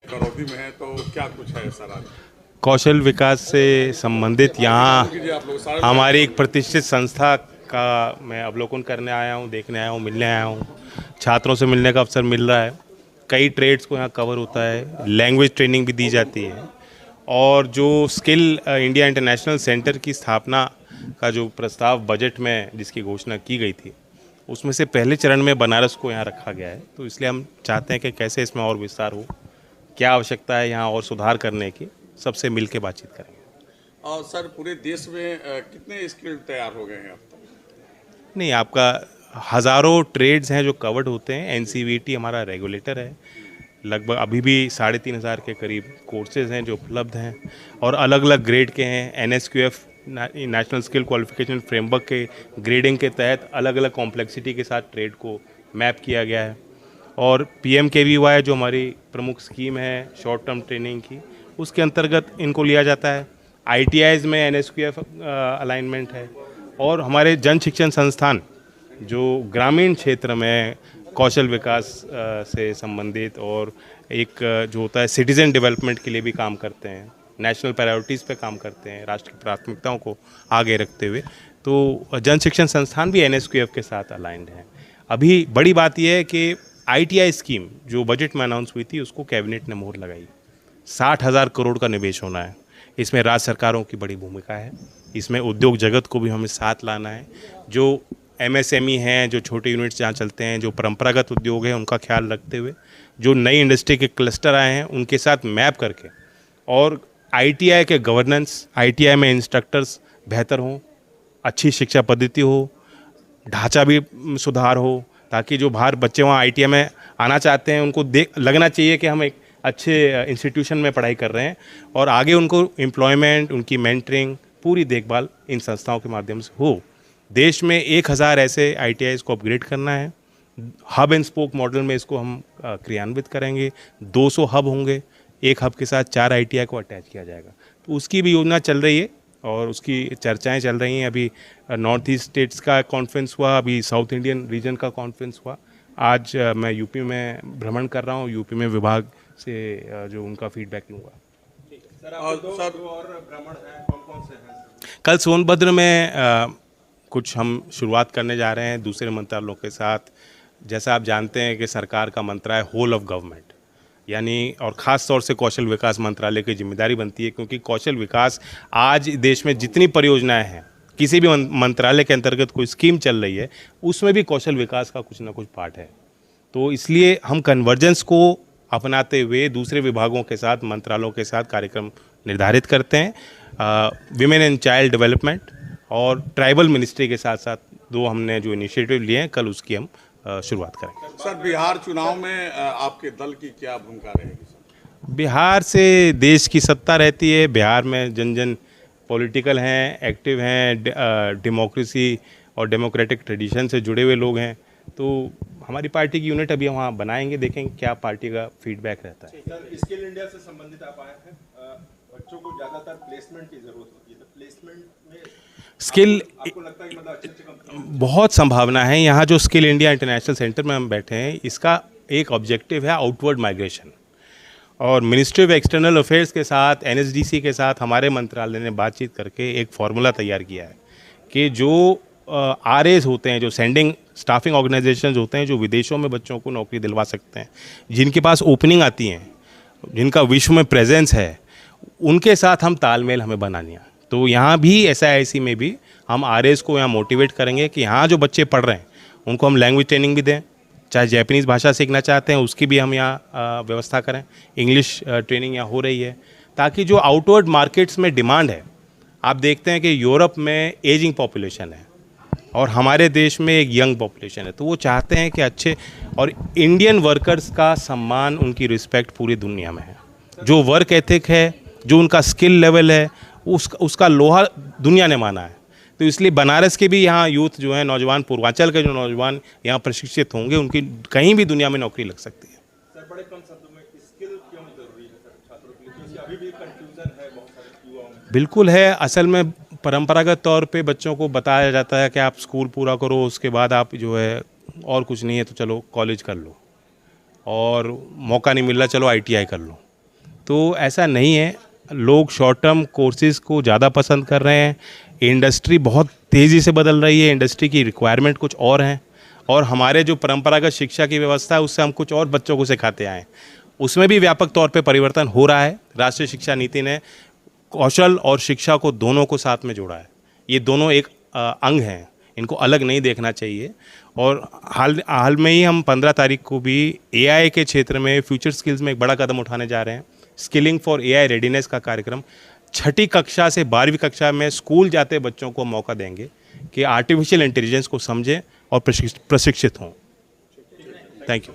करौदी में है तो क्या कुछ है सर आज? कौशल विकास से संबंधित यहाँ कीजिए आप लोग सारे हमारी एक प्रतिष्ठित संस्था का मैं अवलोकन करने आया हूँ, देखने आया हूँ, मिलने आया हूँ। छात्रों से मिलने का अवसर मिल रहा है। कई ट्रेड्स को यहाँ कवर होता है, लैंग्वेज ट्रेनिंग भी दी जाती है। और जो स्किल इंडिया इंटरनेशनल सेंटर की स्थापना का जो प्रस्ताव बजट में जिसकी घोषणा की गई थी, उसमें से पहले चरण में बनारस को यहाँ रखा गया है। तो इसलिए हम चाहते हैं कि कैसे इसमें और विस्तार हो, क्या आवश्यकता है यहाँ और सुधार करने की, सबसे मिल के बातचीत करेंगे। और सर पूरे देश में कितने स्किल तैयार हो गए हैं अब तक? नहीं, आपका हज़ारों ट्रेड्स हैं जो कवर्ड होते हैं। एनसीवीटी हमारा रेगुलेटर है। लगभग अभी भी 3,500 के करीब कोर्सेज हैं जो उपलब्ध हैं और अलग अलग ग्रेड के हैं। NSQF national skill qualification framework के ग्रेडिंग के तहत अलग अलग कॉम्प्लेक्सिटी के साथ ट्रेड को मैप किया गया है। और पीएमकेवीवाई जो हमारी प्रमुख स्कीम है शॉर्ट टर्म ट्रेनिंग की, उसके अंतर्गत इनको लिया जाता है। आईटीआईज में एनएसक्यूएफ अलाइनमेंट है। और हमारे जन शिक्षण संस्थान जो ग्रामीण क्षेत्र में कौशल विकास से संबंधित और एक जो होता है सिटीज़न डेवलपमेंट के लिए भी काम करते हैं, नेशनल प्रायोरिटीज़ पे काम करते हैं, राष्ट्र की प्राथमिकताओं को आगे रखते हुए। तो जन शिक्षण संस्थान भी एनएसक्यूएफ के साथ अलाइंड हैं। अभी बड़ी बात यह है कि आईटीआई स्कीम जो बजट में अनाउंस हुई थी उसको कैबिनेट ने मोहर लगाई। 60,000 करोड़ का निवेश होना है। इसमें राज्य सरकारों की बड़ी भूमिका है। इसमें उद्योग जगत को भी हमें साथ लाना है। जो एमएसएमई हैं, जो छोटे यूनिट्स जहाँ चलते हैं, जो परंपरागत उद्योग हैं, उनका ख्याल रखते हुए जो नई इंडस्ट्री के क्लस्टर आए हैं उनके साथ मैप करके, और आईटीआई के गवर्नेंस, आईटीआई में इंस्ट्रक्टर्स बेहतर हों, अच्छी शिक्षा पद्धति हो, ढांचा भी सुधार हो, ताकि जो बाहर बच्चे वहाँ आईटीआई में आना चाहते हैं उनको देख लगना चाहिए कि हम एक अच्छे इंस्टीट्यूशन में पढ़ाई कर रहे हैं। और आगे उनको एम्प्लॉयमेंट, उनकी मेंटरिंग, पूरी देखभाल इन संस्थाओं के माध्यम से हो। देश में 1,000 ऐसे आईटीआईज को अपग्रेड करना है। हब एंड स्पोक मॉडल में इसको हम क्रियान्वित करेंगे। 200 हब होंगे, एक हब के साथ 4 आईटीआई को अटैच किया जाएगा। तो उसकी भी योजना चल रही है और उसकी चर्चाएं चल रही हैं। अभी नॉर्थ ईस्ट स्टेट्स का कॉन्फ्रेंस हुआ, अभी साउथ इंडियन रीजन का कॉन्फ्रेंस हुआ। आज मैं यूपी में भ्रमण कर रहा हूँ, यूपी में विभाग से जो उनका फीडबैक लूँगा। कल सोनभद्र में कुछ हम शुरुआत करने जा रहे हैं दूसरे मंत्रालयों के साथ। जैसा आप जानते हैं कि सरकार का मंत्र है होल ऑफ गवर्नमेंट, यानी और ख़ास तौर से कौशल विकास मंत्रालय की जिम्मेदारी बनती है, क्योंकि कौशल विकास आज देश में जितनी परियोजनाएं हैं, किसी भी मंत्रालय के अंतर्गत कोई स्कीम चल रही है, उसमें भी कौशल विकास का कुछ ना कुछ पार्ट है। तो इसलिए हम कन्वर्जेंस को अपनाते हुए दूसरे विभागों के साथ, मंत्रालयों के साथ कार्यक्रम निर्धारित करते हैं। विमेन एंड चाइल्ड डेवलपमेंट और ट्राइबल मिनिस्ट्री के साथ साथ दो हमने जो इनिशिएटिव लिए हैं, कल उसकी हम शुरुआत करेंगे। सर बिहार चुनाव में आपके दल की क्या भूमिका रहेगी? बिहार से देश की सत्ता रहती है। बिहार में जन जन पॉलिटिकल हैं, एक्टिव हैं, डेमोक्रेसी और डेमोक्रेटिक ट्रेडिशन से जुड़े हुए लोग हैं। तो हमारी पार्टी की यूनिट अभी वहाँ बनाएंगे, देखेंगे क्या पार्टी का फीडबैक रहता है। सर स्किल इंडिया से संबंधित आप आए हैं, बच्चों को ज़्यादातर प्लेसमेंट की ज़रूरत होती है, तो प्लेसमेंट में स्किल आपको लगता है कि मतलब अच्छे कंपनी बहुत संभावना है। यहाँ जो स्किल इंडिया इंटरनेशनल सेंटर में हम बैठे हैं, इसका एक ऑब्जेक्टिव है आउटवर्ड माइग्रेशन। और मिनिस्ट्री ऑफ एक्सटर्नल अफेयर्स के साथ, एनएसडीसी के साथ हमारे मंत्रालय ने बातचीत करके एक फार्मूला तैयार किया है कि जो आरएस होते हैं, जो सेंडिंग स्टाफिंग ऑर्गेनाइजेशंस होते हैं, जो विदेशों में बच्चों को नौकरी दिलवा सकते हैं, जिनके पास ओपनिंग आती हैं, जिनका विश्व में प्रेजेंस है, उनके साथ हम तालमेल हमें बनानी है। तो यहाँ भी एसआईआईसी में भी हम आरएस को यहाँ मोटिवेट करेंगे कि यहाँ जो बच्चे पढ़ रहे हैं उनको हम लैंग्वेज ट्रेनिंग भी दें। चाहे जैपनीज़ भाषा सीखना चाहते हैं उसकी भी हम यहाँ व्यवस्था करें। इंग्लिश ट्रेनिंग यहाँ हो रही है, ताकि जो आउटवर्ड मार्केट्स में डिमांड है, आप देखते हैं कि यूरोप में एजिंग पॉपुलेशन है और हमारे देश में एक यंग पॉपुलेशन है। तो वो चाहते हैं कि अच्छे और इंडियन वर्कर्स का सम्मान, उनकी रिस्पेक्ट पूरी दुनिया में है। जो वर्क एथिक है, जो उनका स्किल लेवल है, उसका लोहा दुनिया ने माना है। तो इसलिए बनारस के भी यहाँ यूथ जो है, नौजवान, पूर्वांचल के जो नौजवान यहाँ प्रशिक्षित होंगे, उनकी कहीं भी दुनिया में नौकरी लग सकती है। सर बड़े कम शब्दों में स्किल क्यों जरूरी है सर छात्रों के लिए, क्योंकि अभी भी कंफ्यूजन है बहुत सारे युवाओं में। बिल्कुल है। असल में परंपरागत तौर पे बच्चों को बताया जाता है कि आप स्कूल पूरा करो, उसके बाद आप जो है और कुछ नहीं है तो चलो कॉलेज कर लो, और मौका नहीं मिल रहा चलो आईटीआई कर लो। तो ऐसा नहीं है, लोग शॉर्ट टर्म कोर्सेज़ को ज़्यादा पसंद कर रहे हैं। इंडस्ट्री बहुत तेज़ी से बदल रही है, इंडस्ट्री की रिक्वायरमेंट कुछ और हैं, और हमारे जो परंपरागत शिक्षा की व्यवस्था है उससे हम कुछ और बच्चों को सिखाते आए हैं, उसमें भी व्यापक तौर पे परिवर्तन हो रहा है। राष्ट्रीय शिक्षा नीति ने कौशल और शिक्षा को दोनों को साथ में जोड़ा है। ये दोनों एक अंग हैं, इनको अलग नहीं देखना चाहिए। और हाल में ही हम 15 तारीख को भी AI के क्षेत्र में फ्यूचर स्किल्स में एक बड़ा कदम उठाने जा रहे हैं। स्किलिंग फॉर AI रेडीनेस का कार्यक्रम 6ठी कक्षा से 12वीं कक्षा में स्कूल जाते बच्चों को मौका देंगे कि आर्टिफिशियल इंटेलिजेंस को समझें और प्रशिक्षित हों। Thank you.